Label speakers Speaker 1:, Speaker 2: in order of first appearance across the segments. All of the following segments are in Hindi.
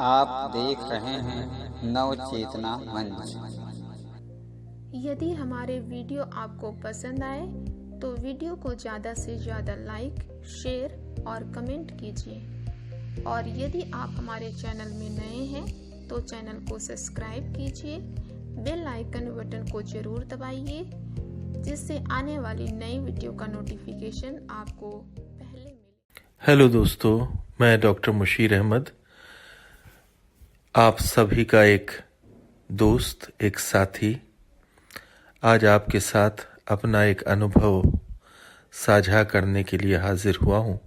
Speaker 1: आप देख रहे हैं नव चेतना मंच।
Speaker 2: यदि हमारे वीडियो आपको पसंद आए तो वीडियो को ज़्यादा से ज़्यादा लाइक, शेयर और कमेंट कीजिए। और यदि आप हमारे चैनल में नए हैं तो चैनल को सब्सक्राइब कीजिए, बेल आइकन बटन को ज़रूर दबाइए जिससे आने वाली नई वीडियो का नोटिफिकेशन आपको पहले मिले।
Speaker 3: हेलो दोस्तों, मैं डॉक्टर मुशीर अहमद, आप सभी का एक दोस्त, एक साथी, आज आपके साथ अपना एक अनुभव साझा करने के लिए हाजिर हुआ हूँ।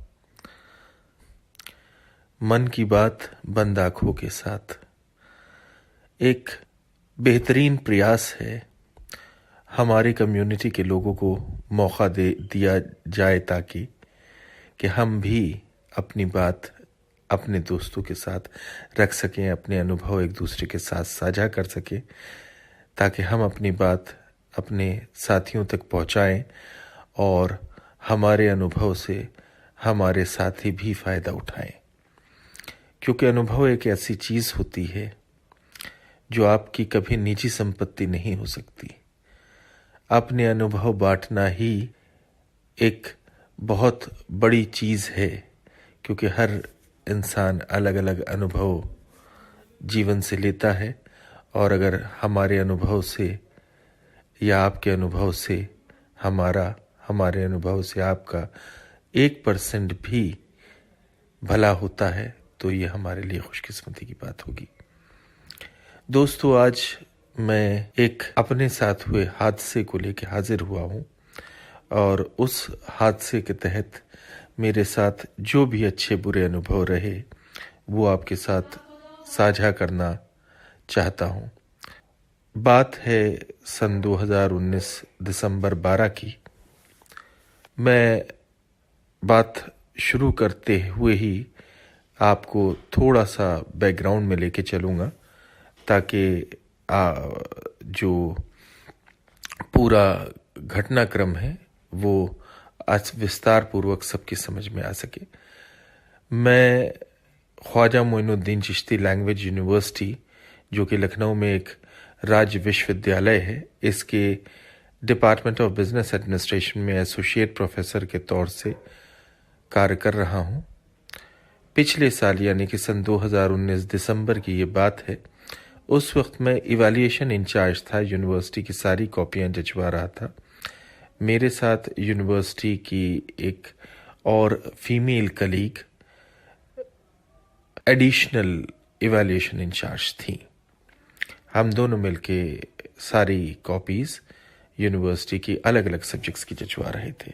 Speaker 3: मन की बात बंद आँखों के साथ एक बेहतरीन प्रयास है हमारी कम्युनिटी के लोगों को मौका दिया जाए ताकि हम भी अपनी बात अपने दोस्तों के साथ रख सकें, अपने अनुभव एक दूसरे के साथ साझा कर सकें, ताकि हम अपनी बात अपने साथियों तक पहुंचाएं और हमारे अनुभव से हमारे साथी भी फ़ायदा उठाएं। क्योंकि अनुभव एक ऐसी चीज़ होती है जो आपकी कभी निजी संपत्ति नहीं हो सकती। अपने अनुभव बांटना ही एक बहुत बड़ी चीज़ है, क्योंकि हर इंसान अलग अलग अनुभव जीवन से लेता है। और अगर हमारे अनुभव से या आपके अनुभव से हमारे अनुभव से आपका 1% भी भला होता है तो ये हमारे लिए खुशकिस्मती की बात होगी। दोस्तों, आज मैं एक अपने साथ हुए हादसे को लेकर हाजिर हुआ हूँ और उस हादसे के तहत मेरे साथ जो भी अच्छे बुरे अनुभव रहे वो आपके साथ साझा करना चाहता हूँ। बात है सन 2019 दिसंबर 12 की। मैं बात शुरू करते हुए ही आपको थोड़ा सा बैकग्राउंड में लेके चलूँगा ताकि जो पूरा घटनाक्रम है वो आज विस्तार पूर्वक सबकी समझ में आ सके। मैं ख्वाजा मोइनुद्दीन चिश्ती लैंग्वेज यूनिवर्सिटी, जो कि लखनऊ में एक राज्य विश्वविद्यालय है, इसके डिपार्टमेंट ऑफ बिजनेस एडमिनिस्ट्रेशन में एसोसिएट प्रोफेसर के तौर से कार्य कर रहा हूँ। पिछले साल यानी कि सन 2019 दिसंबर की ये बात है। उस वक्त मैं इवैल्यूएशन इंचार्ज था, यूनिवर्सिटी की सारी कॉपियाँ जचवा रहा था। मेरे साथ यूनिवर्सिटी की एक और female colleague additional evaluation incharge थी। हम दोनों मिलके सारी कॉपीज यूनिवर्सिटी की अलग अलग सब्जेक्ट्स की जचवा रहे थे।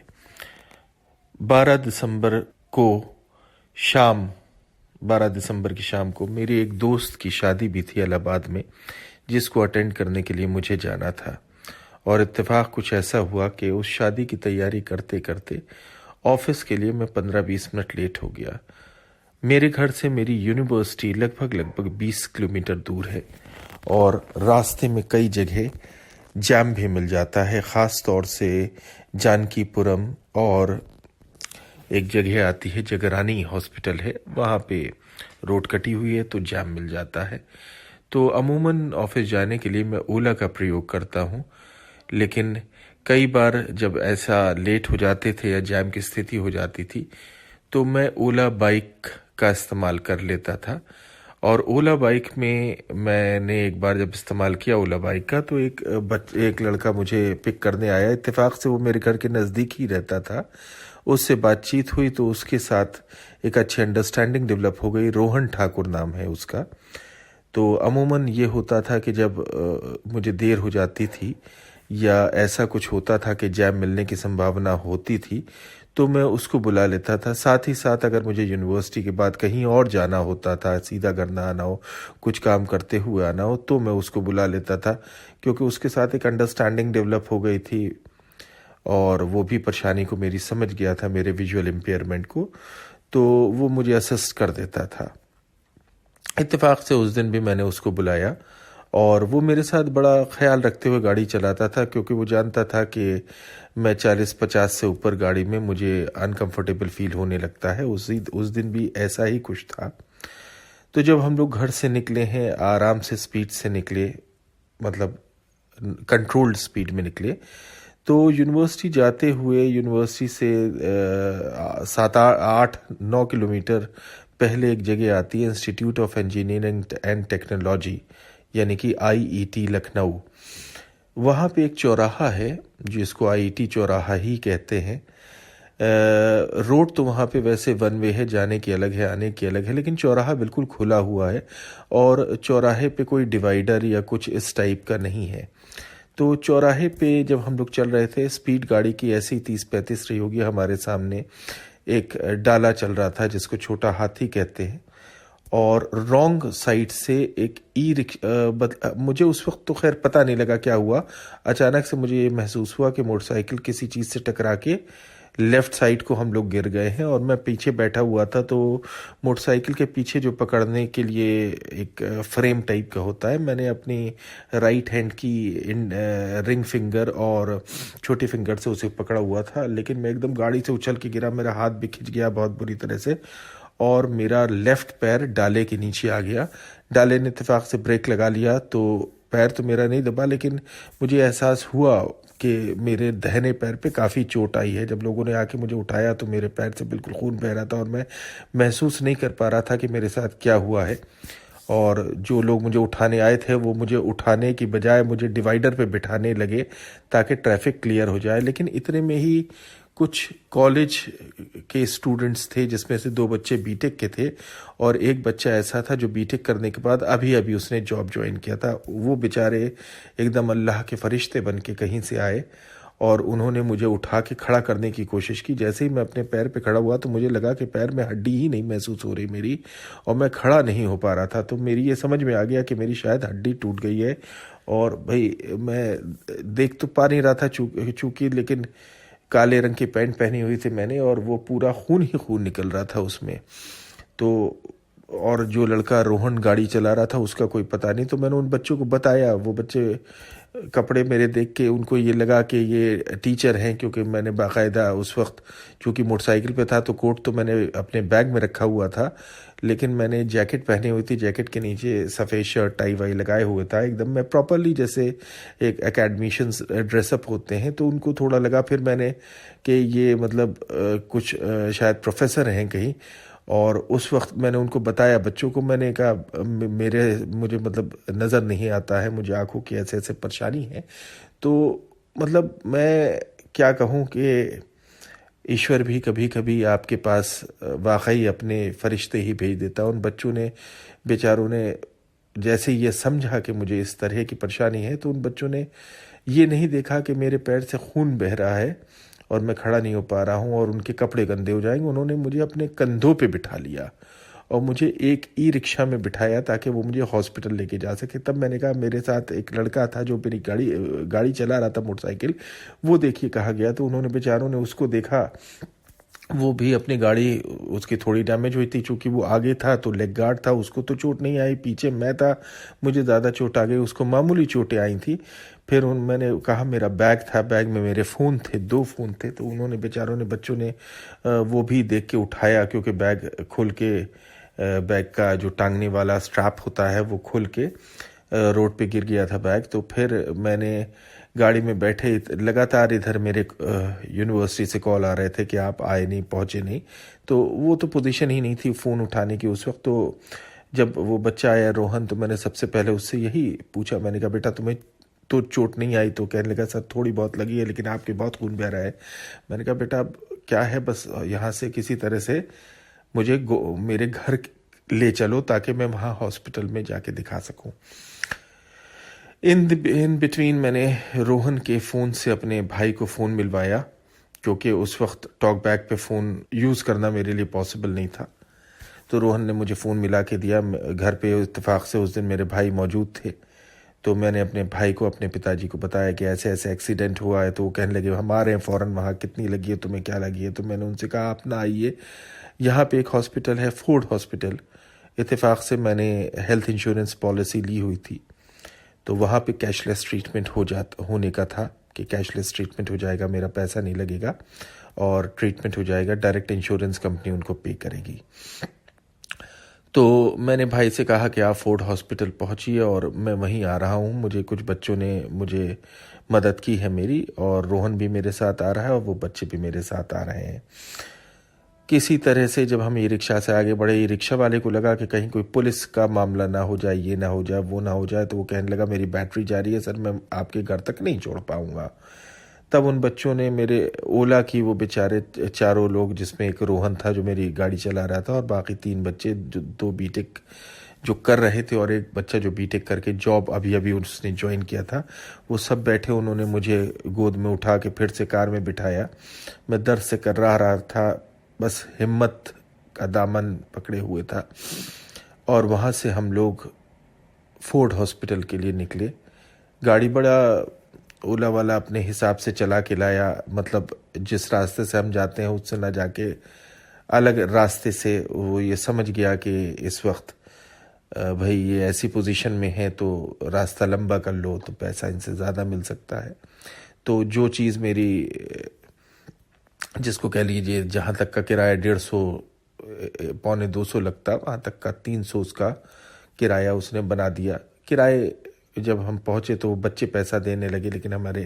Speaker 3: 12 दिसंबर की शाम को मेरी एक दोस्त की शादी भी थी इलाहाबाद में, जिसको अटेंड करने के लिए मुझे जाना था। और इत्तेफाक कुछ ऐसा हुआ कि उस शादी की तैयारी करते करते ऑफिस के लिए मैं 15-20 मिनट लेट हो गया। मेरे घर से मेरी यूनिवर्सिटी लगभग 20 किलोमीटर दूर है और रास्ते में कई जगह जैम भी मिल जाता है, ख़ास तौर से जानकीपुरम और एक जगह आती है जगरानी हॉस्पिटल है, वहाँ पे रोड कटी हुई है तो जैम मिल जाता है। तो अमूमन ऑफिस जाने के लिए मैं ओला का प्रयोग करता हूँ, लेकिन कई बार जब ऐसा लेट हो जाते थे या जैम की स्थिति हो जाती थी तो मैं ओला बाइक का इस्तेमाल कर लेता था। और ओला बाइक में मैंने एक बार जब इस्तेमाल किया ओला बाइक का तो एक लड़का मुझे पिक करने आया। इत्तेफाक से वो मेरे घर के नज़दीक ही रहता था। उससे बातचीत हुई तो उसके साथ एक अच्छी अंडरस्टैंडिंग डेवलप हो गई। रोहन ठाकुर नाम है उसका। तो अमूमन ये होता था कि जब मुझे देर हो जाती थी या ऐसा कुछ होता था कि जैम मिलने की संभावना होती थी तो मैं उसको बुला लेता था। साथ ही साथ अगर मुझे यूनिवर्सिटी के बाद कहीं और जाना होता था, सीधा घर ना आना हो, कुछ काम करते हुए आना हो, तो मैं उसको बुला लेता था, क्योंकि उसके साथ एक अंडरस्टैंडिंग डेवलप हो गई थी और वो भी परेशानी को मेरी समझ गया था, मेरे विजुअल इम्पेयरमेंट को, तो वो मुझे असिस्ट कर देता था। इत्तेफाक से उस दिन भी मैंने उसको बुलाया और वो मेरे साथ बड़ा ख्याल रखते हुए गाड़ी चलाता था, क्योंकि वो जानता था कि मैं 40-50 से ऊपर गाड़ी में मुझे अनकंफर्टेबल फील होने लगता है। उस दिन भी ऐसा ही कुछ था। तो जब हम लोग घर से निकले हैं, आराम से स्पीड से निकले, मतलब कंट्रोल्ड स्पीड में निकले, तो यूनिवर्सिटी जाते हुए यूनिवर्सिटी से 7-8-9 किलोमीटर पहले एक जगह आती है, institute of engineering and technology, यानी कि IET लखनऊ। वहाँ पे एक चौराहा है जिसको IET चौराहा ही कहते हैं। रोड तो वहाँ पे वैसे वन वे है, जाने की अलग है, आने की अलग है, लेकिन चौराहा बिल्कुल खुला हुआ है और चौराहे पे कोई डिवाइडर या कुछ इस टाइप का नहीं है। तो चौराहे पे जब हम लोग चल रहे थे, स्पीड गाड़ी की ऐसी 30-35 रही होगी, हमारे सामने एक डाला चल रहा था जिसको छोटा हाथी कहते हैं, और रॉन्ग साइड से एक मुझे उस वक्त तो खैर पता नहीं लगा क्या हुआ, अचानक से मुझे ये महसूस हुआ कि मोटरसाइकिल किसी चीज़ से टकरा के लेफ्ट साइड को हम लोग गिर गए हैं, और मैं पीछे बैठा हुआ था। तो मोटरसाइकिल के पीछे जो पकड़ने के लिए एक फ्रेम टाइप का होता है, मैंने अपनी राइट हैंड की रिंग फिंगर और छोटी फिंगर से उसे पकड़ा हुआ था, लेकिन मैं एकदम गाड़ी से उछल के गिरा, मेरा हाथ भी खिंच गया बहुत बुरी तरह से, और मेरा लेफ्ट पैर डाले के नीचे आ गया। डाले ने इत्तेफाक से ब्रेक लगा लिया, तो पैर तो मेरा नहीं दबा, लेकिन मुझे एहसास हुआ कि मेरे दाहिने पैर पे काफ़ी चोट आई है। जब लोगों ने आके मुझे उठाया तो मेरे पैर से बिल्कुल खून बह रहा था और मैं महसूस नहीं कर पा रहा था कि मेरे साथ क्या हुआ है। और जो लोग मुझे उठाने आए थे वो मुझे उठाने की बजाय मुझे डिवाइडर पे बिठाने लगे ताकि ट्रैफिक क्लियर हो जाए। लेकिन इतने में ही कुछ कॉलेज के स्टूडेंट्स थे, जिसमें से 2 बच्चे बीटेक के थे और एक बच्चा ऐसा था जो बीटेक करने के बाद अभी अभी उसने जॉब ज्वाइन किया था। वो बेचारे एकदम अल्लाह के फरिश्ते बन के कहीं से आए और उन्होंने मुझे उठा के खड़ा करने की कोशिश की। जैसे ही मैं अपने पैर पे खड़ा हुआ तो मुझे लगा कि पैर में हड्डी ही नहीं महसूस हो रही मेरी, और मैं खड़ा नहीं हो पा रहा था। तो मेरी ये समझ में आ गया कि मेरी शायद हड्डी टूट गई है। और भाई मैं देख तो पा नहीं रहा था चूंकि, लेकिन काले रंग की पैंट पहनी हुई थी मैंने, और वो पूरा खून ही खून निकल रहा था उसमें। तो और जो लड़का रोहन गाड़ी चला रहा था उसका कोई पता नहीं। तो मैंने उन बच्चों को बताया, वो बच्चे कपड़े मेरे देख के उनको ये लगा कि ये टीचर हैं, क्योंकि मैंने बाकायदा उस वक्त चूँकि मोटरसाइकिल पे था तो कोट तो मैंने अपने बैग में रखा हुआ था, लेकिन मैंने जैकेट पहनी हुई थी। जैकेट के नीचे सफ़ेद शर्ट टाई वाई लगाए हुए था, एकदम मैं प्रॉपरली जैसे एक एकेडमिशियंस ड्रेसअप होते हैं। तो उनको थोड़ा लगा फिर मैंने कि ये मतलब कुछ शायद प्रोफेसर हैं कहीं। और उस वक्त मैंने उनको बताया, बच्चों को मैंने कहा मुझे मतलब नज़र नहीं आता है, मुझे आंखों की ऐसे ऐसे परेशानी है। तो मतलब मैं क्या कहूँ कि ईश्वर भी कभी कभी आपके पास वाकई अपने फरिश्ते ही भेज देता। उन बच्चों ने बेचारों ने जैसे ये समझा कि मुझे इस तरह की परेशानी है, तो उन बच्चों ने ये नहीं देखा कि मेरे पैर से खून बह रहा है और मैं खड़ा नहीं हो पा रहा हूँ और उनके कपड़े गंदे हो जाएंगे। उन्होंने मुझे अपने कंधों पे बिठा लिया और मुझे एक ई-रिक्शा में बिठाया ताकि वो मुझे हॉस्पिटल लेके जा सके। तब मैंने कहा, मेरे साथ एक लड़का था जो मेरी गाड़ी चला रहा था मोटरसाइकिल, वो देखिए कहा गया। तो उन्होंने बेचारों ने उसको देखा, वो भी अपनी गाड़ी उसकी थोड़ी डैमेज हुई थी, चूँकि वो आगे था तो लेग गार्ड था, उसको तो चोट नहीं आई। पीछे मैं था, मुझे ज़्यादा चोट आ गई, उसको मामूली चोटें आई थी। फिर मैंने कहा, मेरा बैग था, बैग में मेरे फ़ोन थे, 2 फ़ोन थे। तो उन्होंने बेचारों ने, बच्चों ने वो भी देख के उठाया, क्योंकि बैग खोल के बैग का जो टांगने वाला स्ट्रैप होता है वो खोल के रोड पे गिर गया था बैग। तो फिर मैंने गाड़ी में बैठे लगातार इधर मेरे यूनिवर्सिटी से कॉल आ रहे थे कि आप आए नहीं, पहुँचे नहीं। तो वो तो पोजीशन ही नहीं थी फ़ोन उठाने की उस वक्त। तो जब वो बच्चा आया रोहन, तो मैंने सबसे पहले उससे यही पूछा, मैंने कहा, बेटा तुम्हें तो चोट नहीं आई? तो कहने लगा, सर थोड़ी बहुत लगी है, लेकिन आपके बहुत खून बह रहा है। मैंने कहा, बेटा क्या है, बस यहाँ से किसी तरह से मुझे मेरे घर ले चलो ताकि मैं वहाँ हॉस्पिटल में जाके दिखा सकूँ। इन बिटवीन मैंने रोहन के फ़ोन से अपने भाई को फ़ोन मिलवाया, क्योंकि उस वक्त टॉक बैक पे फ़ोन यूज़ करना मेरे लिए पॉसिबल नहीं था। तो रोहन ने मुझे फ़ोन मिला के दिया। घर पे इत्तेफाक से उस दिन मेरे भाई मौजूद थे। तो मैंने अपने भाई को, अपने पिताजी को बताया कि ऐसे ऐसे एक्सीडेंट हुआ है। तो वो कहने लगे, हम आ रहे हैं फ़ौरन वहाँ, कितनी लगी है, तुम्हें क्या लगी है? तो मैंने उनसे कहा, आप ना आइए, यहाँ पे एक हॉस्पिटल है, फोर्ड हॉस्पिटल। इत्तेफाक से मैंने हेल्थ इंश्योरेंस पॉलिसी ली हुई थी, तो वहाँ पे कैशलेस ट्रीटमेंट होने का था कि कैशलेस ट्रीटमेंट हो जाएगा, मेरा पैसा नहीं लगेगा और ट्रीटमेंट हो जाएगा, डायरेक्ट इंश्योरेंस कंपनी उनको पे करेगी। तो मैंने भाई से कहा कि आप फोर्ड हॉस्पिटल पहुंचिए और मैं वहीं आ रहा हूं। मुझे कुछ बच्चों ने मुझे मदद की है मेरी, और रोहन भी मेरे साथ आ रहा है और वो बच्चे भी मेरे साथ आ रहे हैं। किसी तरह से जब हम ई रिक्शा से आगे बढ़े, ई रिक्शा वाले को लगा कि कहीं कोई पुलिस का मामला ना हो जाए, ये ना हो जाए, वो ना हो जाए, तो वो कहने लगा मेरी बैटरी जा रही है सर, मैं आपके घर तक नहीं छोड़ पाऊंगा। तब उन बच्चों ने मेरे ओला की, वो बेचारे चारों लोग, जिसमें एक रोहन था जो मेरी गाड़ी चला रहा था, और बाकी 3 बच्चे, जो 2 बीटेक जो कर रहे थे और एक बच्चा जो बीटेक करके जॉब अभी अभी उसने ज्वाइन किया था, वो सब बैठे। उन्होंने मुझे गोद में उठा के फिर से कार में बिठाया। मैं दर्द से कर रहा था, बस हिम्मत का दामन पकड़े हुए था, और वहाँ से हम लोग फोर्ड हॉस्पिटल के लिए निकले। गाड़ी बड़ा ओला वाला अपने हिसाब से चला के लाया, मतलब जिस रास्ते से हम जाते हैं उससे ना जाके अलग रास्ते से। वो ये समझ गया कि इस वक्त भाई ये ऐसी पोजीशन में है तो रास्ता लंबा कर लो तो पैसा इनसे ज़्यादा मिल सकता है। तो जो चीज़ मेरी, जिसको कह लीजिए जहाँ तक का किराया 150 पौने 200 लगता, वहाँ तक का 300 उसका किराया उसने बना दिया। किराए जब हम पहुँचे तो बच्चे पैसा देने लगे, लेकिन हमारे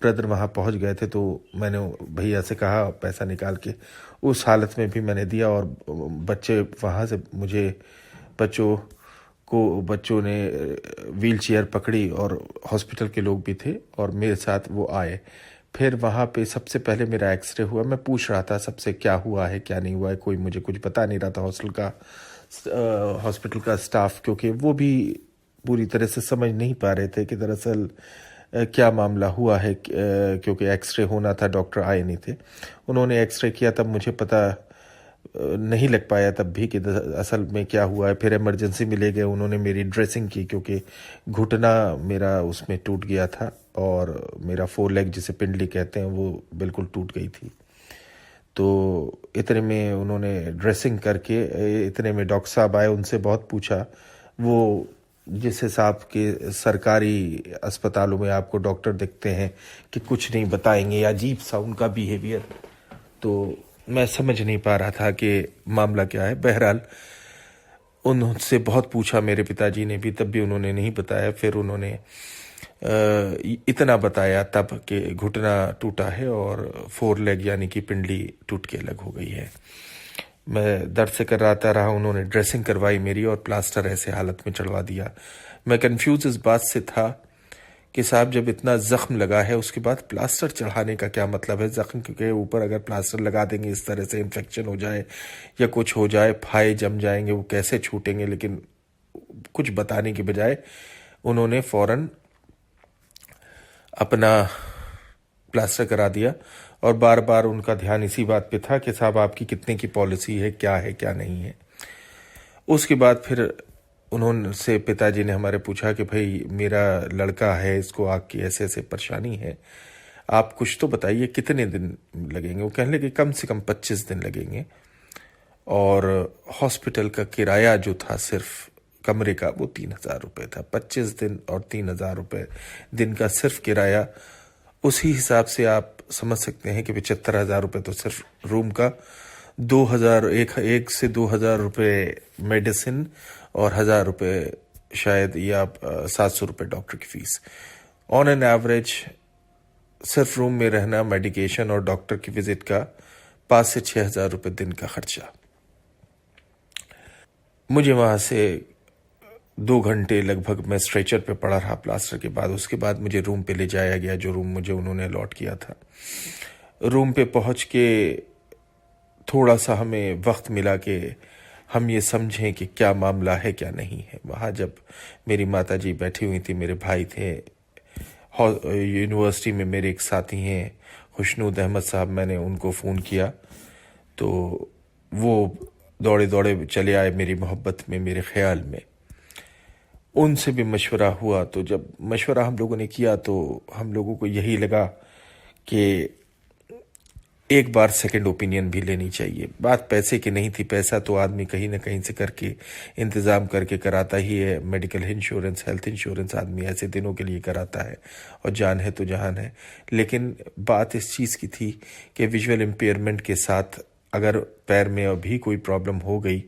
Speaker 3: ब्रदर वहाँ पहुँच गए थे, तो मैंने भैया से कहा पैसा निकाल के। उस हालत में भी मैंने दिया, और बच्चे वहाँ से मुझे, बच्चों ने व्हील चेयर पकड़ी, और हॉस्पिटल के लोग भी थे और मेरे साथ वो आए। फिर वहाँ पे सबसे पहले मेरा एक्सरे हुआ। मैं पूछ रहा था सबसे क्या हुआ है क्या नहीं हुआ है, कोई मुझे कुछ बता नहीं रहा था हॉस्पिटल का स्टाफ, क्योंकि वो भी पूरी तरह से समझ नहीं पा रहे थे कि दरअसल क्या मामला हुआ है, क्योंकि एक्सरे होना था, डॉक्टर आए नहीं थे। उन्होंने एक्सरे किया, तब मुझे पता नहीं लग पाया तब भी कि असल में क्या हुआ है। फिर इमरजेंसी में ले गए, उन्होंने मेरी ड्रेसिंग की, क्योंकि घुटना मेरा उसमें टूट गया था और मेरा 4 लेग जिसे पिंडली कहते हैं वो बिल्कुल टूट गई थी। तो इतने में उन्होंने ड्रेसिंग करके, इतने में डॉक्टर साहब आए, उनसे बहुत पूछा। वो जिस हिसाब के सरकारी अस्पतालों में आपको डॉक्टर दिखते हैं कि कुछ नहीं बताएंगे, अजीब सा उनका बिहेवियर, तो मैं समझ नहीं पा रहा था कि मामला क्या है। बहरहाल उनसे बहुत पूछा, मेरे पिताजी ने भी, तब भी उन्होंने नहीं बताया। फिर उन्होंने इतना बताया तब कि घुटना टूटा है और 4 लेग यानी कि पिंडली टूट के अलग हो गई है। मैं दर्द से कराता रहा, उन्होंने ड्रेसिंग करवाई मेरी और प्लास्टर ऐसे हालत में चढ़वा दिया। मैं कंफ्यूज इस बात से था कि साहब जब इतना जख्म लगा है उसके बाद प्लास्टर चढ़ाने का क्या मतलब है। जख्म के ऊपर अगर प्लास्टर लगा देंगे, इस तरह से इन्फेक्शन हो जाए या कुछ हो जाए, फाये जम जाएंगे, वो कैसे छूटेंगे। लेकिन कुछ बताने के बजाय उन्होंने फौरन अपना प्लास्टर करा दिया, और बार बार उनका ध्यान इसी बात पे था कि साहब आपकी कितने की पॉलिसी है क्या नहीं है। उसके बाद फिर उन्होंने से पिताजी ने हमारे पूछा कि भाई मेरा लड़का है, इसको आग की ऐसे ऐसे परेशानी है, आप कुछ तो बताइए कितने दिन लगेंगे। वो कहने लगे कम से कम 25 दिन लगेंगे, और हॉस्पिटल का किराया जो था सिर्फ कमरे का वो 3,000 रुपये था। 25 दिन और 3,000 रुपये दिन का सिर्फ किराया, उसी हिसाब से आप समझ सकते हैं कि 75,000 रुपये तो सिर्फ रूम का, 1 से 2,000 रुपये मेडिसिन, और 1,000 रुपये शायद, या 700 रुपये डॉक्टर की फीस। ऑन एन एवरेज सिर्फ रूम में रहना, मेडिकेशन और डॉक्टर की विजिट का 5 से 6,000 रुपये दिन का खर्चा। मुझे वहाँ से 2 घंटे लगभग मैं स्ट्रेचर पे पड़ा रहा प्लास्टर के बाद। उसके बाद मुझे रूम पे ले जाया गया, जो रूम मुझे उन्होंने अलॉट किया था। रूम पे पहुँच के थोड़ा सा हमें वक्त मिला कि हम ये समझें कि क्या मामला है क्या नहीं है। वहाँ जब मेरी माताजी बैठी हुई थी, मेरे भाई थे, यूनिवर्सिटी में मेरे एक साथी हैं खुशनूद अहमद साहब, मैंने उनको फ़ोन किया तो वो दौड़े दौड़े चले आए मेरी मोहब्बत में, मेरे ख्याल में। उनसे भी मशवरा हुआ, तो जब मशवरा हम लोगों ने किया तो हम लोगों को यही लगा कि एक बार सेकंड ओपिनियन भी लेनी चाहिए। बात पैसे की नहीं थी, पैसा तो आदमी कहीं ना कहीं से करके इंतज़ाम करके कराता ही है। मेडिकल इंश्योरेंस, हेल्थ इंश्योरेंस आदमी ऐसे दिनों के लिए कराता है, और जान है तो जहान है। लेकिन बात इस चीज़ की थी कि विजुअल इम्पेयरमेंट के साथ अगर पैर में अभी कोई प्रॉब्लम हो गई,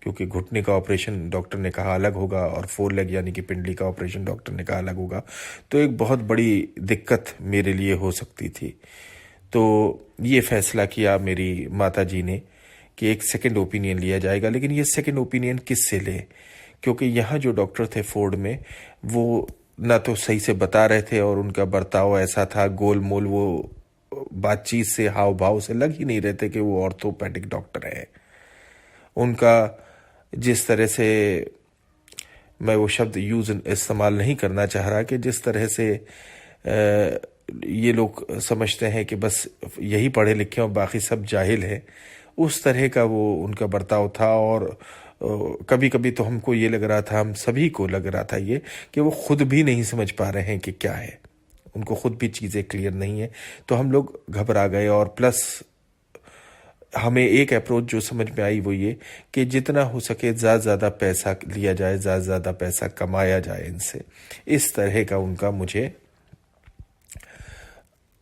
Speaker 3: क्योंकि घुटने का ऑपरेशन डॉक्टर ने कहा अलग होगा और 4 लेग यानी कि पिंडली का ऑपरेशन डॉक्टर ने कहा अलग होगा, तो एक बहुत बड़ी दिक्कत मेरे लिए हो सकती थी। तो ये फैसला किया मेरी माता जी ने कि एक सेकंड ओपिनियन लिया जाएगा, लेकिन ये सेकंड ओपिनियन किससे ले, क्योंकि यहाँ जो डॉक्टर थे फोर्ड में वो ना तो सही से बता रहे थे और उनका बर्ताव ऐसा था गोल मोल, वो बातचीत से हाव भाव से लग ही नहीं रहे थे कि वो ऑर्थोपेडिक डॉक्टर है। उनका जिस तरह से, मैं वो शब्द इस्तेमाल नहीं करना चाह रहा, कि जिस तरह से ये लोग समझते हैं कि बस यही पढ़े लिखे और बाकी सब जाहिल है, उस तरह का वो उनका बर्ताव था। और कभी कभी तो हमको ये लग रहा था, हम सभी को लग रहा था ये, कि वो खुद भी नहीं समझ पा रहे हैं कि क्या है, उनको खुद भी चीज़ें क्लियर नहीं है। तो हम लोग घबरा गए। और प्लस हमें एक अप्रोच जो समझ में आई वो ये कि जितना हो सके ज़्यादा पैसा लिया जाए, ज़्यादा पैसा कमाया जाए इनसे, इस तरह का उनका मुझे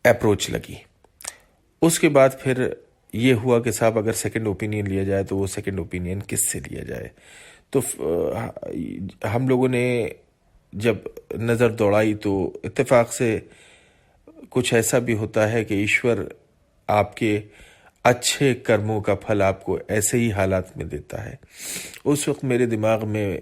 Speaker 3: अप्रोच लगी। उसके बाद फिर ये हुआ कि साहब अगर सेकंड ओपिनियन लिया जाए तो वो सेकंड ओपिनियन किससे लिया जाए। तो हम लोगों ने जब नज़र दौड़ाई तो इत्तेफाक से कुछ ऐसा भी होता है कि ईश्वर आपके अच्छे कर्मों का फल आपको ऐसे ही हालात में देता है। उस वक्त मेरे दिमाग में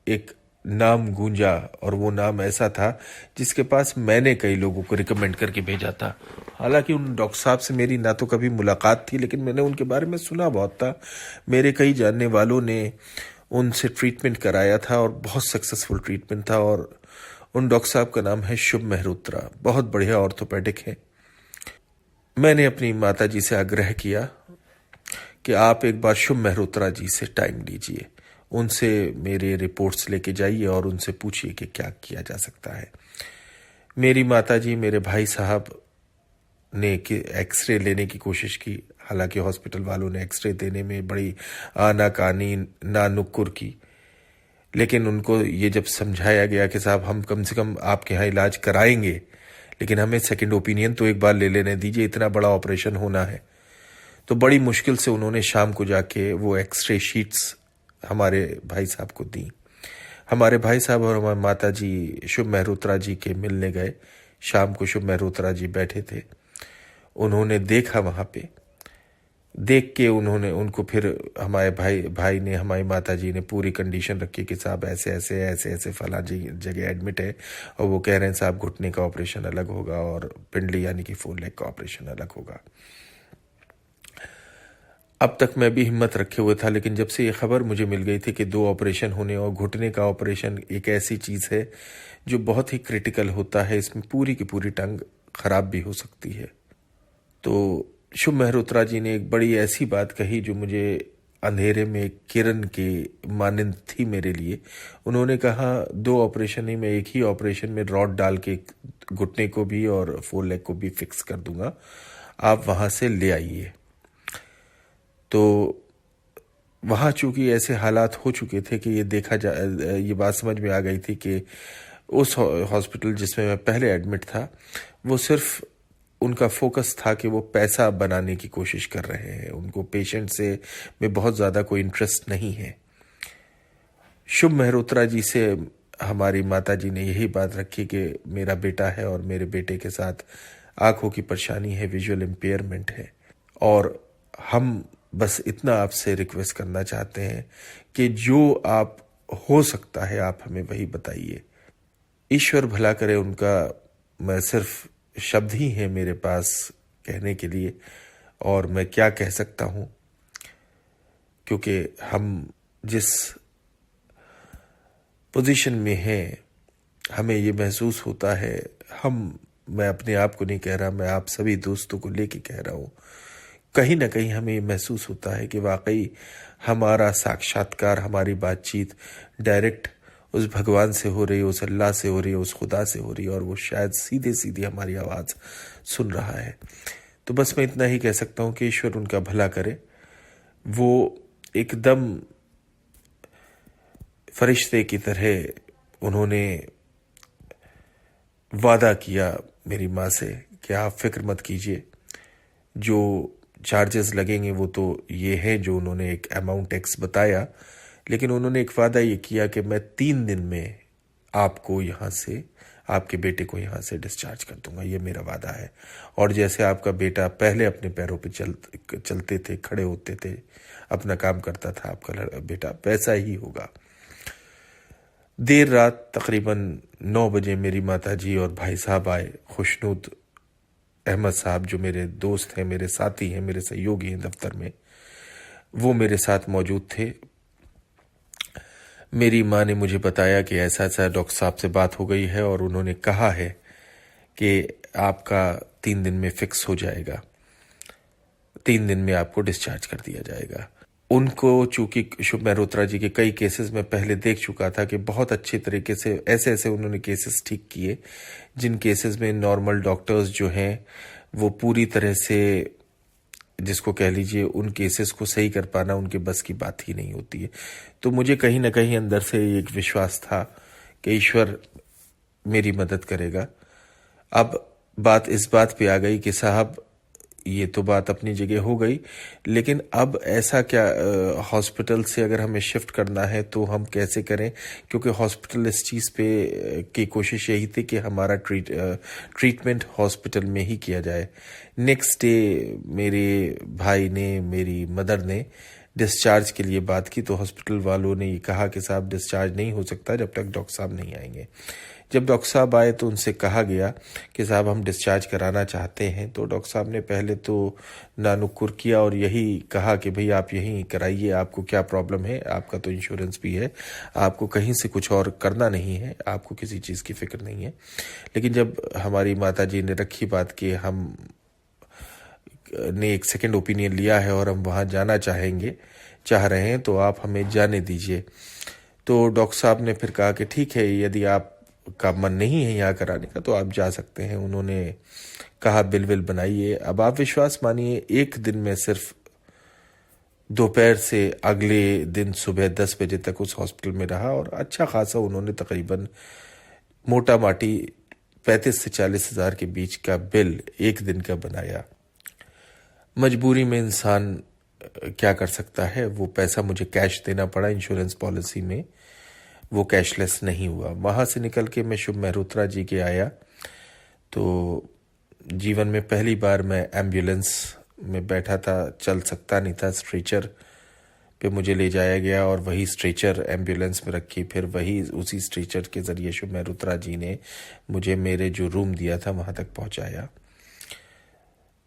Speaker 3: एक नाम गूंजा और वो नाम ऐसा था जिसके पास मैंने कई लोगों को रिकमेंड करके भेजा था। हालांकि उन डॉक्टर साहब से मेरी ना तो कभी मुलाकात थी, लेकिन मैंने उनके बारे में सुना बहुत था। मेरे कई जानने वालों ने उनसे ट्रीटमेंट कराया था और बहुत सक्सेसफुल ट्रीटमेंट था। और उन डॉक्टर साहब का नाम है शुभ मेहरोत्रा, बहुत बढ़िया ऑर्थोपेडिक है। मैंने अपनी माता जी से आग्रह किया कि आप एक बार शुभ मेहरोत्रा जी से टाइम लीजिए, उनसे मेरे रिपोर्ट्स लेके जाइए और उनसे पूछिए कि क्या किया जा सकता है। मेरी माता जी, मेरे भाई साहब ने एक्सरे लेने की कोशिश की, हालांकि हॉस्पिटल वालों ने एक्सरे देने में बड़ी आनाकानी ना नुक्कुर की, लेकिन उनको ये जब समझाया गया कि साहब हम कम से कम आपके यहाँ इलाज कराएंगे, लेकिन हमें सेकंड ओपिनियन तो एक बार ले लेने दीजिए, इतना बड़ा ऑपरेशन होना है। तो बड़ी मुश्किल से उन्होंने शाम को जाके वो एक्सरे शीट्स हमारे भाई साहब को दी। हमारे भाई साहब और हमारी माता जी शुभ मेहरोत्रा जी के मिलने गए। शाम को शुभ मेहरोत्रा जी बैठे थे, उन्होंने देखा, वहाँ पे देख के उनको फिर हमारे भाई ने, हमारी माता जी ने पूरी कंडीशन रखी कि साहब ऐसे ऐसे फला जगह एडमिट है और वो कह रहे हैं साहब घुटने का ऑपरेशन अलग होगा और पिंडली यानी कि 4 लेग का ऑपरेशन अलग होगा। अब तक मैं भी हिम्मत रखे हुए था, लेकिन जब से ये खबर मुझे मिल गई थी कि 2 ऑपरेशन होने, और घुटने का ऑपरेशन एक ऐसी चीज़ है जो बहुत ही क्रिटिकल होता है, इसमें पूरी की पूरी टंग खराब भी हो सकती है। तो शुभ मेहरोत्रा जी ने एक बड़ी ऐसी बात कही जो मुझे अंधेरे में एक किरण के मानंद थी मेरे लिए। उन्होंने कहा 2 ऑपरेशन ही, मैं एक ही ऑपरेशन में रॉड डाल के घुटने को भी और 4 लेग को भी फिक्स कर दूंगा, आप वहाँ से ले आइए। तो वहाँ चूंकि ऐसे हालात हो चुके थे कि ये बात समझ में आ गई थी कि उस हॉस्पिटल जिसमें मैं पहले एडमिट था, वो सिर्फ उनका फोकस था कि वो पैसा बनाने की कोशिश कर रहे हैं, उनको पेशेंट से में बहुत ज़्यादा कोई इंटरेस्ट नहीं है। शुभ मेहरोत्रा जी से हमारी माता जी ने यही बात रखी कि मेरा बेटा है और मेरे बेटे के साथ आंखों की परेशानी है, विजुअल इम्पेयरमेंट है, और हम बस इतना आपसे रिक्वेस्ट करना चाहते हैं कि जो आप हो सकता है आप हमें वही बताइए। ईश्वर भला करे उनका, मैं सिर्फ शब्द ही हैं मेरे पास कहने के लिए, और मैं क्या कह सकता हूँ, क्योंकि हम जिस पोजीशन में हैं हमें ये महसूस होता है, मैं अपने आप को नहीं कह रहा, मैं आप सभी दोस्तों को लेके कह रहा हूँ, कहीं ना कहीं हमें ये महसूस होता है कि वाकई हमारा साक्षात्कार, हमारी बातचीत डायरेक्ट उस भगवान से हो रही है, उस अल्लाह से हो रही है, उस खुदा से हो रही है, और वो शायद सीधे सीधे हमारी आवाज़ सुन रहा है। तो बस मैं इतना ही कह सकता हूँ कि ईश्वर उनका भला करे। वो एकदम फरिश्ते की तरह उन्होंने वादा किया मेरी माँ से कि आप फिक्र मत कीजिए, जो चार्जेस लगेंगे वो तो ये है जो उन्होंने एक अमाउंट एक्स बताया, लेकिन उन्होंने एक वादा ये किया कि मैं 3 दिन में आपको यहाँ से, आपके बेटे को यहाँ से डिस्चार्ज कर दूंगा, ये मेरा वादा है। और जैसे आपका बेटा पहले अपने पैरों पे चलते थे, खड़े होते थे, अपना काम करता था आपका बेटा, वैसा ही होगा। देर रात तकरीबन 9 बजे मेरी माताजी और भाई साहब आए। खुशनूद अहमद साहब जो मेरे दोस्त हैं, मेरे साथी हैं, मेरे सहयोगी हैं दफ्तर में, वो मेरे साथ मौजूद थे। मेरी माँ ने मुझे बताया कि ऐसा ऐसा डॉक्टर साहब से बात हो गई है और उन्होंने कहा है कि आपका 3 दिन में फिक्स हो जाएगा, 3 दिन में आपको डिस्चार्ज कर दिया जाएगा। उनको चूंकि शुभ मेहरोत्रा जी के कई केसेस में पहले देख चुका था कि बहुत अच्छे तरीके से ऐसे ऐसे उन्होंने केसेस ठीक किए जिन केसेस में नॉर्मल डॉक्टर्स जो हैं वो पूरी तरह से, जिसको कह लीजिए, उन केसेस को सही कर पाना उनके बस की बात ही नहीं होती है। तो मुझे कहीं ना कहीं अंदर से एक विश्वास था कि ईश्वर मेरी मदद करेगा। अब बात इस बात पे आ गई कि साहब ये तो बात अपनी जगह हो गई, लेकिन अब ऐसा क्या, हॉस्पिटल से अगर हमें शिफ्ट करना है तो हम कैसे करें, क्योंकि हॉस्पिटल इस चीज़ पे की कोशिश यही थी कि हमारा ट्रीटमेंट हॉस्पिटल में ही किया जाए। नेक्स्ट डे मेरे भाई ने, मेरी मदर ने डिस्चार्ज के लिए बात की तो हॉस्पिटल वालों ने ये कहा कि साहब डिस्चार्ज नहीं हो सकता जब तक डॉक्टर साहब नहीं आएंगे। जब डॉक्टर साहब आए तो उनसे कहा गया कि साहब हम डिस्चार्ज कराना चाहते हैं, तो डॉक्टर साहब ने पहले तो नानुक्कुर किया और यही कहा कि भाई आप यहीं कराइए, आपको क्या प्रॉब्लम है, आपका तो इंश्योरेंस भी है, आपको कहीं से कुछ और करना नहीं है, आपको किसी चीज़ की फिक्र नहीं है। लेकिन जब हमारी माताजी ने रखी बात कि हम ने एक सेकंड ओपिनियन लिया है और हम वहाँ जाना चाह रहे हैं तो आप हमें जाने दीजिए, तो डॉक्टर साहब ने फिर कहा कि ठीक है, यदि आप का मन नहीं है यहाँ कराने का तो आप जा सकते हैं। उन्होंने कहा बिल बनाइए। अब आप विश्वास मानिए, एक दिन में सिर्फ दोपहर से अगले दिन सुबह 10 बजे तक उस हॉस्पिटल में रहा और अच्छा खासा उन्होंने तकरीबन मोटा माटी 35 से 40 हज़ार के बीच का बिल एक दिन का बनाया। मजबूरी में इंसान क्या कर सकता है, वो पैसा मुझे कैश देना पड़ा। इंश्योरेंस पॉलिसी में वो कैशलेस नहीं हुआ। वहाँ से निकल के मैं शुभ मेहरोत्रा जी के आया तो जीवन में पहली बार मैं एम्बुलेंस में बैठा था, चल सकता नहीं था, स्ट्रेचर पे मुझे ले जाया गया और वही स्ट्रेचर एम्बुलेंस में रखी, फिर वही उसी स्ट्रेचर के ज़रिए शुभ मेहरोत्रा जी ने मुझे मेरे जो रूम दिया था वहाँ तक पहुँचाया।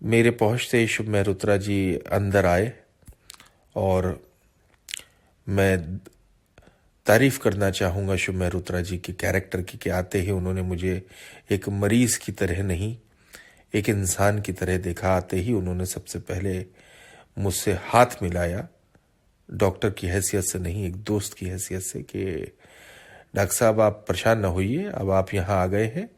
Speaker 3: मेरे पहुँचते ही शुभ मेहरोत्रा जी अंदर आए और मैं तारीफ करना चाहूँगा शुभ मेहरोत्रा जी के कैरेक्टर की कि आते ही उन्होंने मुझे एक मरीज़ की तरह नहीं, एक इंसान की तरह देखा। आते ही उन्होंने सबसे पहले मुझसे हाथ मिलाया, डॉक्टर की हैसियत से नहीं, एक दोस्त की हैसियत से, कि डॉक्टर साहब आप परेशान ना होइए, अब आप यहाँ आ गए हैं,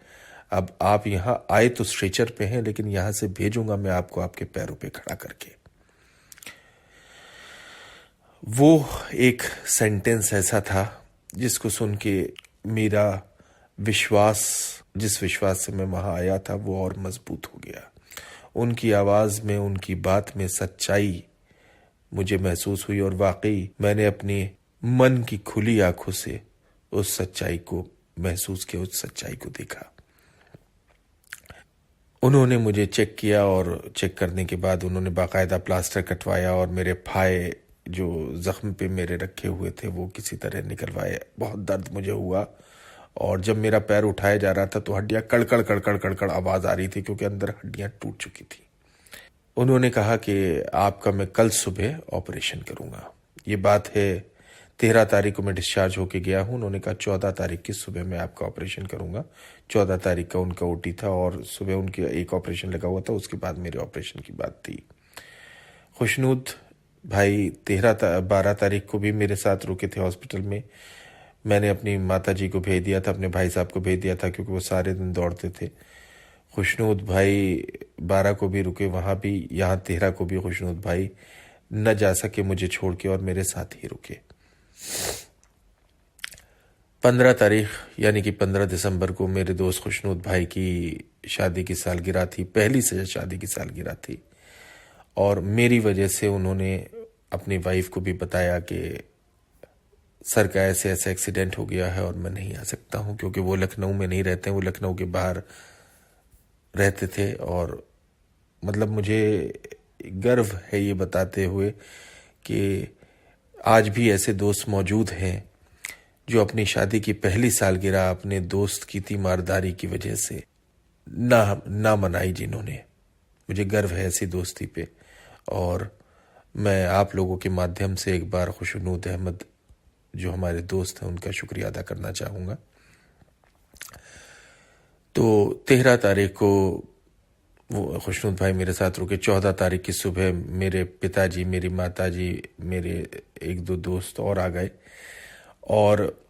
Speaker 3: अब आप यहाँ आए तो स्ट्रेचर पे हैं, लेकिन यहाँ से भेजूंगा मैं आपको आपके पैरों पे खड़ा करके। वो एक सेंटेंस ऐसा था जिसको सुन के मेरा विश्वास, जिस विश्वास से मैं वहाँ आया था, वो और मजबूत हो गया। उनकी आवाज़ में, उनकी बात में सच्चाई मुझे महसूस हुई और वाकई मैंने अपने मन की खुली आंखों से उस सच्चाई को महसूस किया, उस सच्चाई को देखा। उन्होंने मुझे चेक किया और चेक करने के बाद उन्होंने बाकायदा प्लास्टर कटवाया और मेरे फाये जो जख्म पे मेरे रखे हुए थे वो किसी तरह निकलवाए। बहुत दर्द मुझे हुआ और जब मेरा पैर उठाया जा रहा था तो हड्डियां कड़कड़ कड़कड़ कड़कड़ आवाज़ आ रही थी क्योंकि अंदर हड्डियां टूट चुकी थी। उन्होंने कहा कि आपका मैं कल सुबह ऑपरेशन करूंगा। ये बात है 13 तारीख को मैं डिस्चार्ज होके गया हूँ। उन्होंने कहा 14 तारीख की सुबह मैं आपका ऑपरेशन करूंगा। 14 तारीख का उनका ओटी था और सुबह उनके एक ऑपरेशन लगा हुआ था, उसके बाद मेरे ऑपरेशन की बात थी। खुशनूद भाई 12 तारीख को भी मेरे साथ रुके थे हॉस्पिटल में। मैंने अपनी माता जी को भेज दिया था, अपने भाई साहब को भेज दिया था क्योंकि वो सारे दिन दौड़ते थे। खुशनूद भाई 12 को भी रुके वहाँ भी, यहाँ 13 को भी खुशनूद भाई न जा सके मुझे छोड़ के और मेरे साथ ही रुके। 15 तारीख यानी कि 15 दिसंबर को मेरे दोस्त खुशनूद भाई की शादी की सालगिरह थी, पहली से शादी की सालगिरह थी और मेरी वजह से उन्होंने अपनी वाइफ को भी बताया कि सर का ऐसे ऐसे एक्सीडेंट हो गया है और मैं नहीं आ सकता हूँ, क्योंकि वो लखनऊ में नहीं रहते, वो लखनऊ के बाहर रहते थे। और मतलब मुझे गर्व है ये बताते हुए कि आज भी ऐसे दोस्त मौजूद हैं जो अपनी शादी की पहली सालगिरह अपने दोस्त की तीमारदारी की वजह से ना मनाई, जिन्होंने। मुझे गर्व है ऐसी दोस्ती पे। और मैं आप लोगों के माध्यम से एक बार खुशनूद अहमद जो हमारे दोस्त हैं उनका शुक्रिया अदा करना चाहूँगा। तो 13 तारीख को वो खुशनूद भाई मेरे साथ रुके। 14 तारीख की सुबह मेरे पिताजी, मेरी माताजी, मेरे एक दो दोस्त और आ गए और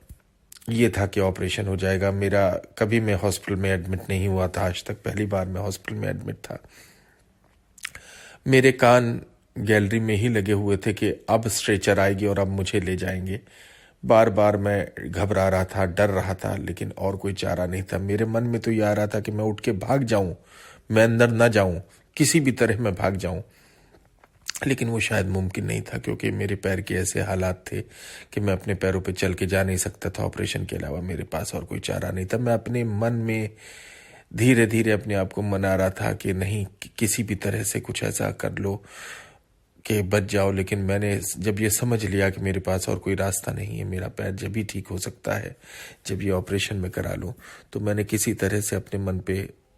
Speaker 3: ये था कि ऑपरेशन हो जाएगा। मेरा कभी मैं हॉस्पिटल में एडमिट नहीं हुआ था आज तक, पहली बार मैं हॉस्पिटल में एडमिट था। मेरे कान गैलरी में ही लगे हुए थे कि अब स्ट्रेचर आएगी और अब मुझे ले जाएंगे। बार बार मैं घबरा रहा था, डर रहा था, लेकिन और कोई चारा नहीं था। मेरे मन में तो ये आ रहा था कि मैं उठ के भाग जाऊं, मैं अंदर ना जाऊं, किसी भी तरह मैं भाग जाऊं, लेकिन वो शायद मुमकिन नहीं था, क्योंकि मेरे पैर के ऐसे हालात थे कि मैं अपने पैरों पे चल के जा नहीं सकता था। ऑपरेशन के अलावा मेरे पास और कोई चारा नहीं था। मैं अपने मन में धीरे धीरे अपने आप को मना रहा था कि नहीं, किसी भी तरह से कुछ ऐसा कर लो कि बच जाओ। लेकिन मैंने जब ये समझ लिया कि मेरे पास और कोई रास्ता नहीं है, मेरा पैर जब भी ठीक हो सकता है जब ये ऑपरेशन में करा लूँ, तो मैंने किसी तरह से अपने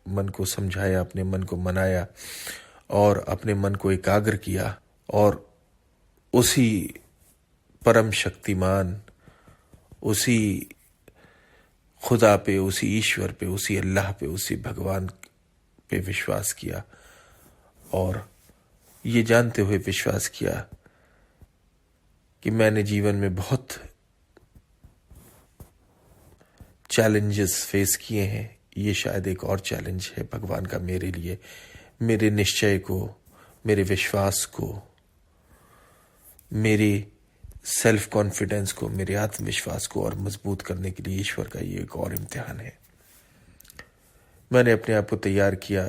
Speaker 3: मन को समझाया, अपने मन को मनाया और अपने मन को एकाग्र किया और उसी परम शक्तिमान, उसी खुदा पे, उसी ईश्वर पे, उसी अल्लाह पे, उसी भगवान पे विश्वास किया और ये जानते हुए विश्वास किया कि मैंने जीवन में बहुत चैलेंजेस फेस किए हैं। ये शायद एक और चैलेंज है भगवान का मेरे लिए, मेरे निश्चय को, मेरे विश्वास को, मेरी सेल्फ कॉन्फिडेंस को, मेरे आत्मविश्वास को और मजबूत करने के लिए ईश्वर का ये एक और इम्तिहान है। मैंने अपने आप को तैयार किया।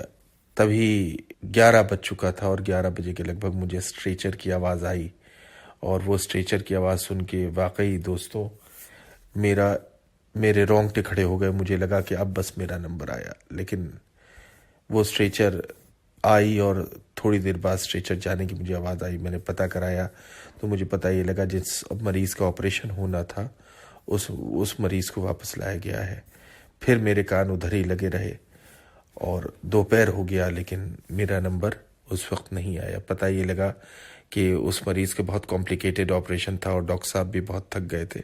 Speaker 3: तभी 11 बज चुका था और 11 बजे के लगभग मुझे स्ट्रेचर की आवाज़ आई और वो स्ट्रेचर की आवाज़ सुन के वाकई दोस्तों मेरे रोंगटे खड़े हो गए। मुझे लगा कि अब बस मेरा नंबर आया। लेकिन वो स्ट्रेचर आई और थोड़ी देर बाद स्ट्रेचर जाने की मुझे आवाज़ आई। मैंने पता कराया तो मुझे पता ये लगा जिस मरीज़ का ऑपरेशन होना था उस मरीज़ को वापस लाया गया है। फिर मेरे कान उधर ही लगे रहे और दोपहर हो गया, लेकिन मेरा नंबर उस वक्त नहीं आया। पता ये लगा कि उस मरीज़ का बहुत कॉम्प्लिकेटेड ऑपरेशन था और डॉक्टर साहब भी बहुत थक गए थे।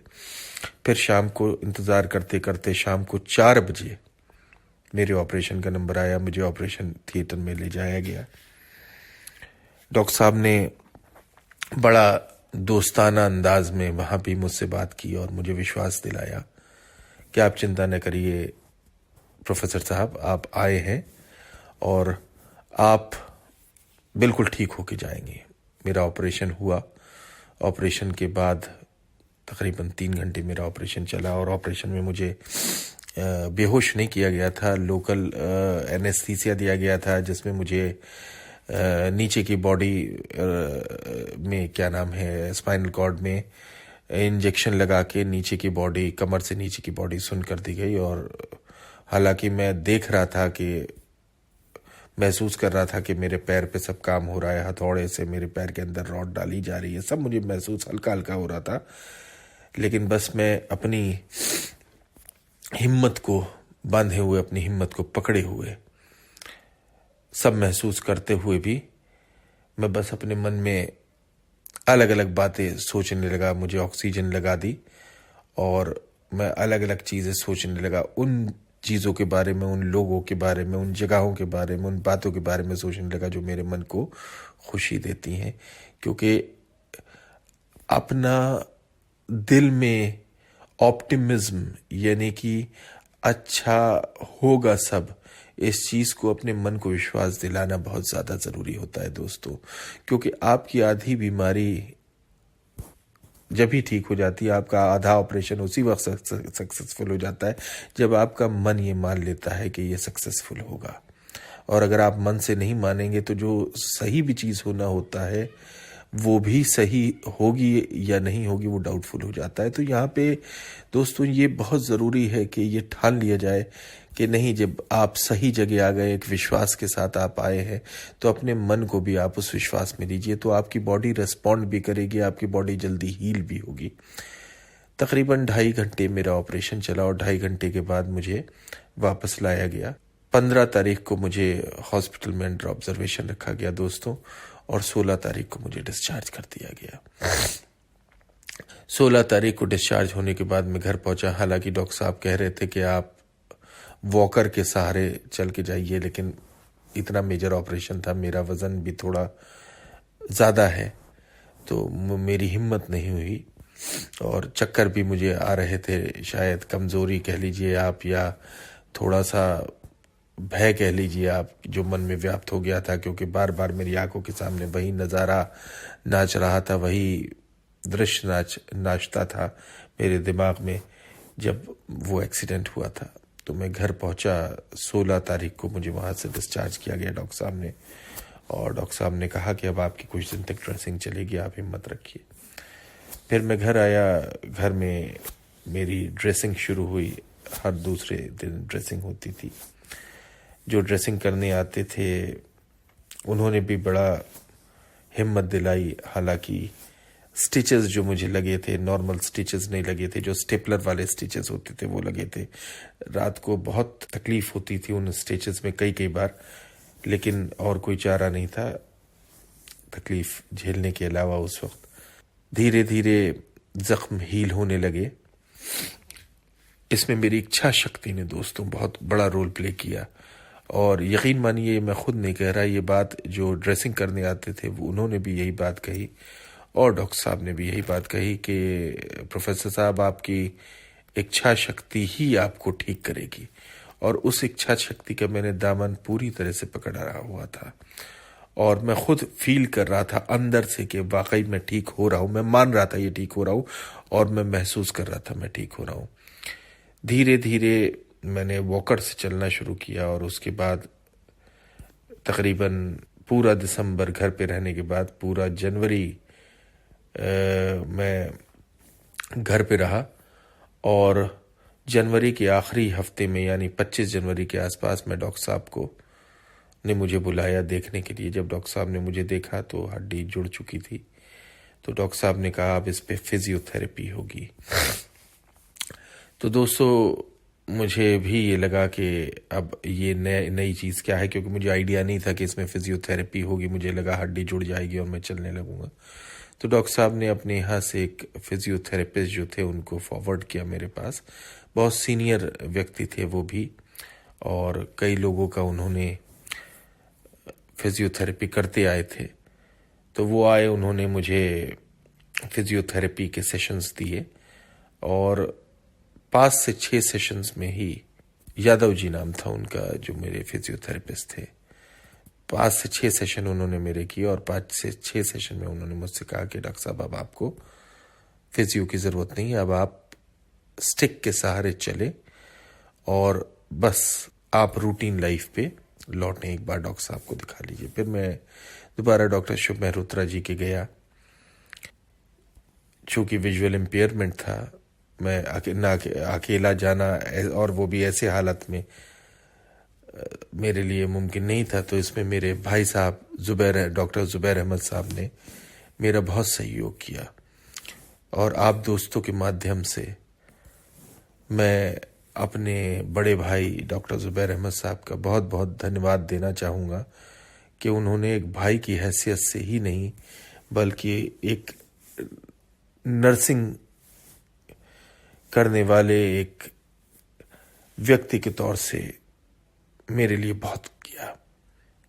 Speaker 3: फिर शाम को इंतज़ार करते करते शाम को 4 बजे मेरे ऑपरेशन का नंबर आया। मुझे ऑपरेशन थिएटर में ले जाया गया। डॉक्टर साहब ने बड़ा दोस्ताना अंदाज में वहाँ भी मुझसे बात की और मुझे विश्वास दिलाया कि आप चिंता न करिए प्रोफेसर साहब, आप आए हैं और आप बिल्कुल ठीक होके जाएंगे। मेरा ऑपरेशन हुआ। ऑपरेशन के बाद तकरीबन 3 घंटे मेरा ऑपरेशन चला और ऑपरेशन में मुझे बेहोश नहीं किया गया था। लोकल एनेस्थीसिया दिया गया था, जिसमें मुझे नीचे की बॉडी में क्या नाम है स्पाइनल कॉर्ड में इंजेक्शन लगा के नीचे की बॉडी, कमर से नीचे की बॉडी सुन्न कर दी गई। और हालांकि मैं देख रहा था कि महसूस कर रहा था कि मेरे पैर पे सब काम हो रहा है, हथौड़े से मेरे पैर के अंदर रॉड डाली जा रही है, सब मुझे महसूस हल्का हल्का हो रहा था। लेकिन बस मैं अपनी हिम्मत को बांधे हुए, अपनी हिम्मत को पकड़े हुए, सब महसूस करते हुए भी मैं बस अपने मन में अलग अलग बातें सोचने लगा। मुझे ऑक्सीजन लगा दी और मैं अलग अलग चीज़ें सोचने लगा, उन चीज़ों के बारे में, उन लोगों के बारे में, उन जगहों के बारे में, उन बातों के बारे में सोचने लगा जो मेरे मन को खुशी देती हैं। क्योंकि अपना दिल में ऑप्टिमिज्म, यानी कि अच्छा होगा सब, इस चीज़ को, अपने मन को विश्वास दिलाना बहुत ज़्यादा ज़रूरी होता है दोस्तों। क्योंकि आपकी आधी बीमारी जब ही ठीक हो जाती है, आपका आधा ऑपरेशन उसी वक्त सक्सेसफुल हो जाता है जब आपका मन ये मान लेता है कि ये सक्सेसफुल होगा। और अगर आप मन से नहीं मानेंगे तो जो सही भी चीज़ होना होता है वो भी सही होगी या नहीं होगी वो डाउटफुल हो जाता है। तो यहाँ पे दोस्तों ये बहुत ज़रूरी है कि ये ठान लिया जाए कि नहीं, जब आप सही जगह आ गए, एक विश्वास के साथ आप आए हैं, तो अपने मन को भी आप उस विश्वास में लीजिए, तो आपकी बॉडी रिस्पॉन्ड भी करेगी, आपकी बॉडी जल्दी हील भी होगी। तकरीबन 2.5 घंटे मेरा ऑपरेशन चला और 2.5 घंटे के बाद मुझे वापस लाया गया। 15 तारीख को मुझे हॉस्पिटल में अंडर ऑब्जर्वेशन रखा गया दोस्तों, और 16 तारीख को मुझे डिस्चार्ज कर दिया गया। 16 तारीख को डिस्चार्ज होने के बाद मैं घर पहुंचा। हालांकि डॉक्टर साहब कह रहे थे कि आप वॉकर के सहारे चल के जाइए, लेकिन इतना मेजर ऑपरेशन था, मेरा वज़न भी थोड़ा ज़्यादा है, तो मेरी हिम्मत नहीं हुई और चक्कर भी मुझे आ रहे थे। शायद कमज़ोरी कह लीजिए आप, या थोड़ा सा भय कह लीजिए आप, जो मन में व्याप्त हो गया था, क्योंकि बार बार मेरी आंखों के सामने वही नज़ारा नाच रहा था, वही दृश्य नाचता था मेरे दिमाग में जब वो एक्सीडेंट हुआ था। तो मैं घर पहुंचा। 16 तारीख को मुझे वहाँ से डिस्चार्ज किया गया डॉक्टर साहब ने, और डॉक्टर साहब ने कहा कि अब आपकी कुछ दिन तक ड्रेसिंग चलेगी, आप हिम्मत रखिए। फिर मैं घर आया। घर में मेरी ड्रेसिंग शुरू हुई। हर दूसरे दिन ड्रेसिंग होती थी। जो ड्रेसिंग करने आते थे उन्होंने भी बड़ा हिम्मत दिलाई। हालांकि स्टिचेस जो मुझे लगे थे, नॉर्मल स्टिचेस नहीं लगे थे, जो स्टेपलर वाले स्टिचेस होते थे वो लगे थे। रात को बहुत तकलीफ होती थी उन स्टिचेस में कई बार, लेकिन और कोई चारा नहीं था तकलीफ झेलने के अलावा। उस वक्त धीरे धीरे जख्म हील होने लगे। इसमें मेरी इच्छा शक्ति ने दोस्तों बहुत बड़ा रोल प्ले किया, और यकीन मानिए मैं खुद नहीं कह रहा, ये बात जो ड्रेसिंग करने आते थे वो उन्होंने भी यही बात कही, और डॉक्टर साहब ने भी यही बात कही कि प्रोफेसर साहब, आपकी इच्छा शक्ति ही आपको ठीक करेगी। और उस इच्छा शक्ति का मैंने दामन पूरी तरह से पकड़ा रहा हुआ था, और मैं खुद फील कर रहा था अंदर से कि वाकई मैं ठीक हो रहा हूँ। मैं मान रहा था ये ठीक हो रहा हूँ, और मैं महसूस कर रहा था मैं ठीक हो रहा हूँ। धीरे धीरे मैंने वॉकर से चलना शुरू किया, और उसके बाद तकरीबन पूरा दिसंबर घर पे रहने के बाद पूरा जनवरी मैं घर पे रहा। और जनवरी के आखिरी हफ्ते में, यानी 25 जनवरी के आसपास, मैं डॉक्टर साहब को ने मुझे बुलाया देखने के लिए। जब डॉक्टर साहब ने मुझे देखा तो हड्डी जुड़ चुकी थी। तो डॉक्टर साहब ने कहा अब इस पे फिजियोथेरेपी होगी। तो दोस्तों मुझे भी ये लगा कि अब ये नई चीज़ क्या है, क्योंकि मुझे आइडिया नहीं था कि इसमें फिजियोथेरेपी होगी। मुझे लगा हड्डी जुड़ जाएगी और मैं चलने लगूंगा। तो डॉक्टर साहब ने अपने यहाँ से एक फिजियोथेरेपिस्ट जो थे उनको फॉरवर्ड किया मेरे पास। बहुत सीनियर व्यक्ति थे वो भी, और कई लोगों का उन्होंने फिजियोथेरेपी करते आए थे। तो वो आए, उन्होंने मुझे फिजियोथेरेपी के सेशंस दिए, और 5 से 6 सेशंस में ही, यादव जी नाम था उनका जो मेरे फिजियोथेरेपिस्ट थे, 5 से 6 सेशन उन्होंने मेरे किए, और 5 से 6 सेशन में उन्होंने मुझसे कहा कि डॉक्टर साहब अब आपको फिजियो की ज़रूरत नहीं है, अब आप स्टिक के सहारे चले और बस आप रूटीन लाइफ पे लौटें। एक बार डॉक्टर साहब को दिखा लीजिए। फिर मैं दोबारा डॉक्टर शुभ मेहरोत्रा जी के गया। चूँकि विजुअल इम्पेयरमेंट था, मैं अकेला जाना, और वो भी ऐसे हालत में, मेरे लिए मुमकिन नहीं था। तो इसमें मेरे भाई साहब डॉक्टर ज़ुबैर अहमद साहब ने मेरा बहुत सहयोग किया, और आप दोस्तों के माध्यम से मैं अपने बड़े भाई डॉक्टर ज़ुबैर अहमद साहब का बहुत बहुत धन्यवाद देना चाहूँगा कि उन्होंने एक भाई की हैसियत से ही नहीं, बल्कि एक नर्सिंग करने वाले एक व्यक्ति के तौर से मेरे लिए बहुत किया।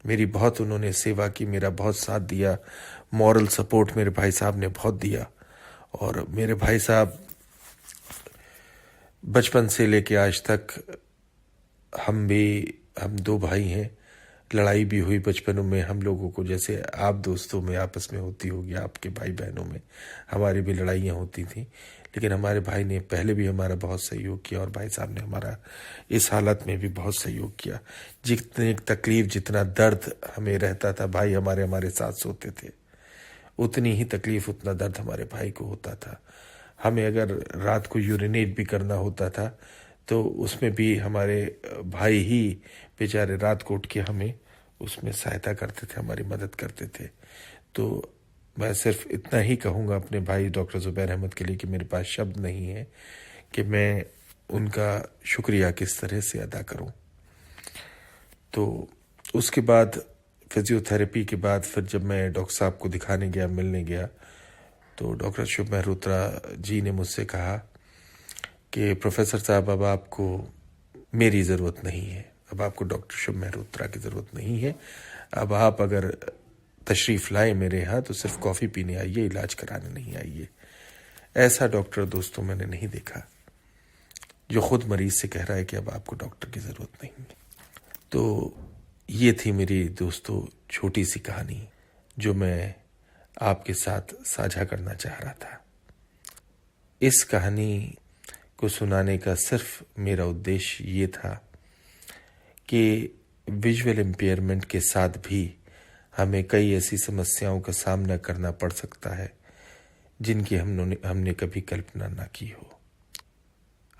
Speaker 3: मेरी बहुत उन्होंने सेवा की, मेरा बहुत साथ दिया। मॉरल सपोर्ट मेरे भाई साहब ने बहुत दिया। और मेरे भाई साहब बचपन से लेके आज तक, हम 2 भाई हैं, लड़ाई भी हुई बचपन में हम लोगों को, जैसे आप दोस्तों में आपस में होती होगी, आपके भाई बहनों में हमारी भी लड़ाइयाँ होती थी। लेकिन हमारे भाई ने पहले भी हमारा बहुत सहयोग किया, और भाई साहब ने हमारा इस हालत में भी बहुत सहयोग किया। जितनी तकलीफ, जितना दर्द हमें रहता था, भाई हमारे साथ सोते थे, उतनी ही तकलीफ, उतना दर्द हमारे भाई को होता था। हमें अगर रात को यूरिनेट भी करना होता था तो उसमें भी हमारे भाई ही बेचारे रात को उठ के हमें उसमें सहायता करते थे, हमारी मदद करते थे। तो मैं सिर्फ इतना ही कहूँगा अपने भाई डॉक्टर ज़ुबैर अहमद के लिए कि मेरे पास शब्द नहीं है कि मैं उनका शुक्रिया किस तरह से अदा करूँ। तो उसके बाद फिजियोथेरेपी के बाद फिर जब मैं डॉक्टर साहब को दिखाने गया, मिलने गया, तो डॉक्टर शुभ मेहरोत्रा जी ने मुझसे कहा कि प्रोफेसर साहब अब आपको मेरी ज़रूरत नहीं है, अब आपको डॉक्टर शुभ मेहरोत्रा की ज़रूरत नहीं है। अब आप अगर तशरीफ़ लाए मेरे यहाँ तो सिर्फ कॉफ़ी पीने आइए, इलाज कराने नहीं आइए। ऐसा डॉक्टर दोस्तों मैंने नहीं देखा जो खुद मरीज से कह रहा है कि अब आपको डॉक्टर की ज़रूरत नहीं है। तो ये थी मेरी दोस्तों छोटी सी कहानी जो मैं आपके साथ साझा करना चाह रहा था। इस कहानी को सुनाने का सिर्फ मेरा उद्देश्य ये था कि विजुअल इम्पेयरमेंट के साथ भी हमें कई ऐसी समस्याओं का सामना करना पड़ सकता है जिनकी हमने कभी कल्पना ना की हो।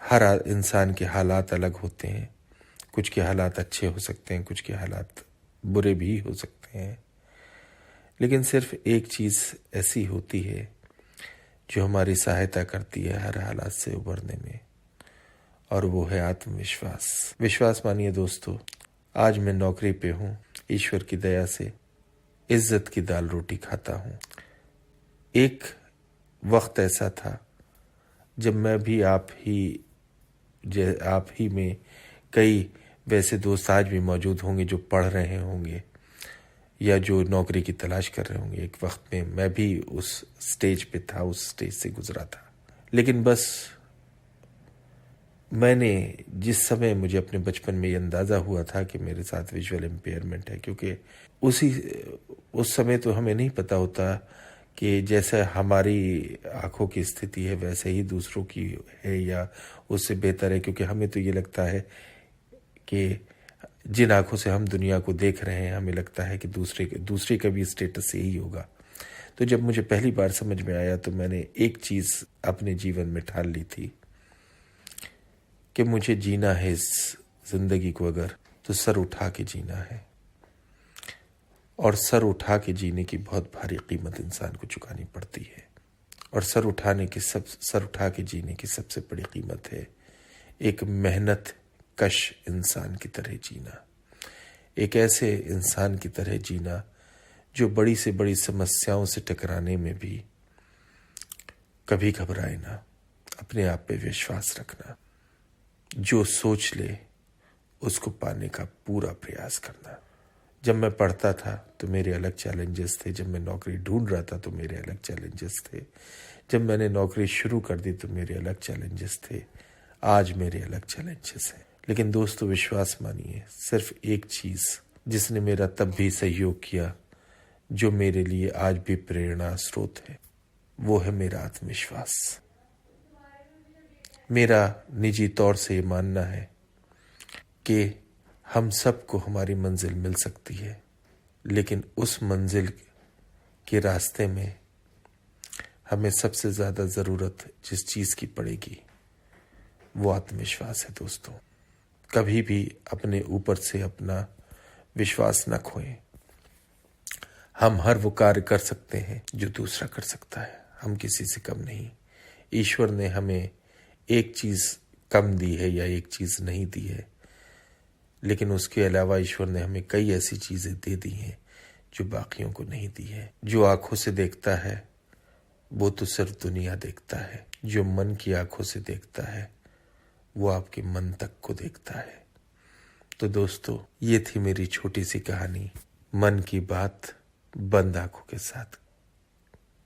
Speaker 3: हर इंसान के हालात अलग होते हैं, कुछ के हालात अच्छे हो सकते हैं, कुछ के हालात बुरे भी हो सकते हैं, लेकिन सिर्फ एक चीज़ ऐसी होती है जो हमारी सहायता करती है हर हालात से उबरने में, और वो है आत्मविश्वास। विश्वास मानिए दोस्तों, आज मैं नौकरी पे हूँ, ईश्वर की दया से इज्जत की दाल रोटी खाता हूँ। एक वक्त ऐसा था जब मैं भी आप ही में कई वैसे दोस्त आज भी मौजूद होंगे जो पढ़ रहे होंगे या जो नौकरी की तलाश कर रहे होंगे। एक वक्त में मैं भी उस स्टेज पे था, उस स्टेज से गुजरा था। लेकिन बस मैंने जिस समय मुझे अपने बचपन में ये अंदाज़ा हुआ था कि मेरे साथ विजुअल इम्पेयरमेंट है, क्योंकि उस समय तो हमें नहीं पता होता कि जैसा हमारी आंखों की स्थिति है वैसे ही दूसरों की है या उससे बेहतर है, क्योंकि हमें तो ये लगता है कि जिन आंखों से हम दुनिया को देख रहे हैं हमें लगता है कि दूसरे का भी स्टेटस यही होगा। तो जब मुझे पहली बार समझ में आया तो मैंने एक चीज़ अपने जीवन में ठान ली थी कि मुझे जीना है इस जिंदगी को अगर तो सर उठा के जीना है, और सर उठा के जीने की बहुत भारी कीमत इंसान को चुकानी पड़ती है। और सर उठा के जीने की सबसे बड़ी कीमत है एक मेहनत कश इंसान की तरह जीना, एक ऐसे इंसान की तरह जीना जो बड़ी से बड़ी समस्याओं से टकराने में भी कभी घबराए ना, अपने आप पे विश्वास रखना, जो सोच ले उसको पाने का पूरा प्रयास करना। जब मैं पढ़ता था तो मेरे अलग चैलेंजेस थे, जब मैं नौकरी ढूंढ रहा था तो मेरे अलग चैलेंजेस थे, जब मैंने नौकरी शुरू कर दी तो मेरे अलग चैलेंजेस थे, आज मेरे अलग चैलेंजेस हैं। लेकिन दोस्तों विश्वास मानिए, सिर्फ एक चीज़ जिसने मेरा तब भी सहयोग किया, जो मेरे लिए आज भी प्रेरणा स्रोत है, वो है मेरा आत्मविश्वास। मेरा निजी तौर से ये मानना है कि हम सबको हमारी मंजिल मिल सकती है, लेकिन उस मंजिल के रास्ते में हमें सबसे ज़्यादा ज़रूरत जिस चीज़ की पड़ेगी वो आत्मविश्वास है। दोस्तों कभी भी अपने ऊपर से अपना विश्वास न खोएं। हम हर वो कार्य कर सकते हैं जो दूसरा कर सकता है, हम किसी से कम नहीं। ईश्वर ने हमें एक चीज़ कम दी है या एक चीज़ नहीं दी है, लेकिन उसके अलावा ईश्वर ने हमें कई ऐसी चीज़ें दे दी हैं जो बाकियों को नहीं दी है। जो आंखों से देखता है वो तो सिर्फ दुनिया देखता है, जो मन की आंखों से देखता है वो आपके मन तक को देखता है। तो दोस्तों ये थी मेरी छोटी सी कहानी, मन की बात बंद आंखों के साथ।